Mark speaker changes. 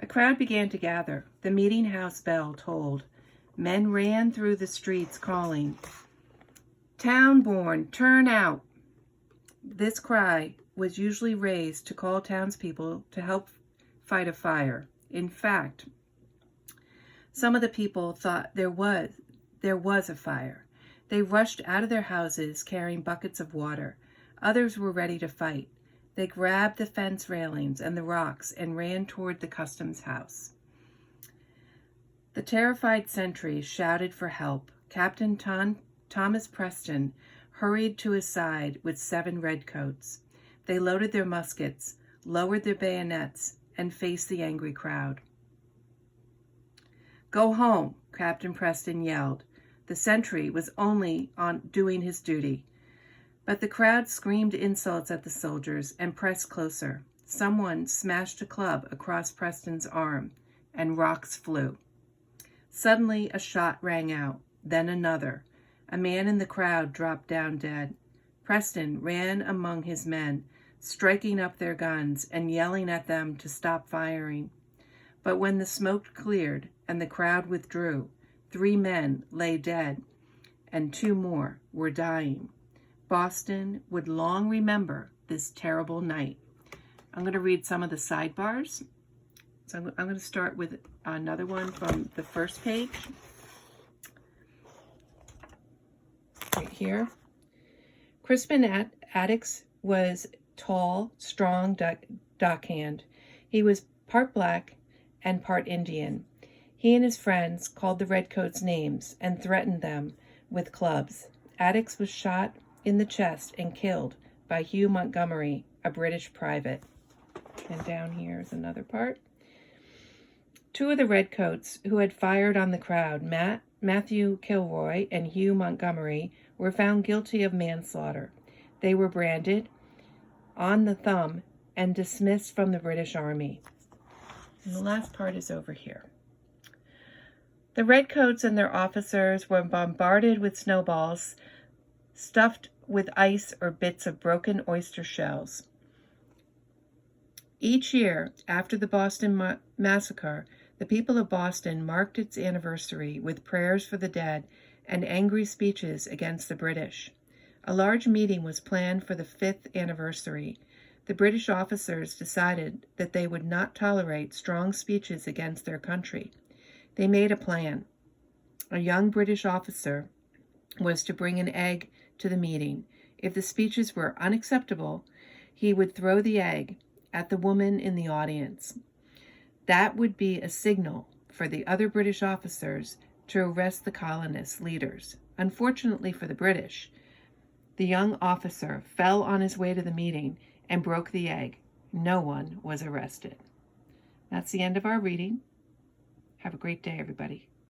Speaker 1: A crowd began to gather. The meeting house bell tolled. Men ran through the streets calling, "Town-born, turn out!" This cry was usually raised to call townspeople to help fight a fire. In fact, some of the people thought there was a fire. They rushed out of their houses carrying buckets of water. Others were ready to fight. They grabbed the fence railings and the rocks and ran toward the customs house. The terrified sentries shouted for help. Captain Thomas Preston hurried to his side with 7 redcoats. They loaded their muskets, lowered their bayonets, and faced the angry crowd. "Go home," Captain Preston yelled. The sentry was only doing his duty. But the crowd screamed insults at the soldiers and pressed closer. Someone smashed a club across Preston's arm, and rocks flew. Suddenly a shot rang out, then another. A man in the crowd dropped down dead. Preston ran among his men, striking up their guns and yelling at them to stop firing. But when the smoke cleared and the crowd withdrew, 3 men lay dead and 2 more were dying. Boston would long remember this terrible night. I'm going to read some of the sidebars. So I'm going to start with another one from the first page. Right here. Crispin Attucks was tall, strong dockhand. He was part black and part Indian. He and his friends called the redcoats names and threatened them with clubs. Attucks was shot in the chest and killed by Hugh Montgomery, a British private. And down here is another part. 2 of the redcoats who had fired on the crowd, Matthew Kilroy and Hugh Montgomery, were found guilty of manslaughter. They were branded on the thumb and dismissed from the British Army. And the last part is over here. The redcoats and their officers were bombarded with snowballs stuffed with ice or bits of broken oyster shells. Each year after the Boston Massacre, the people of Boston marked its anniversary with prayers for the dead and angry speeches against the British. A large meeting was planned for the 5th anniversary. The British officers decided that they would not tolerate strong speeches against their country. They made a plan. A young British officer was to bring an egg to the meeting. If the speeches were unacceptable, he would throw the egg at the woman in the audience. That would be a signal for the other British officers to arrest the colonists' leaders. Unfortunately for the British, the young officer fell on his way to the meeting and broke the egg. No one was arrested. That's the end of our reading. Have a great day, everybody.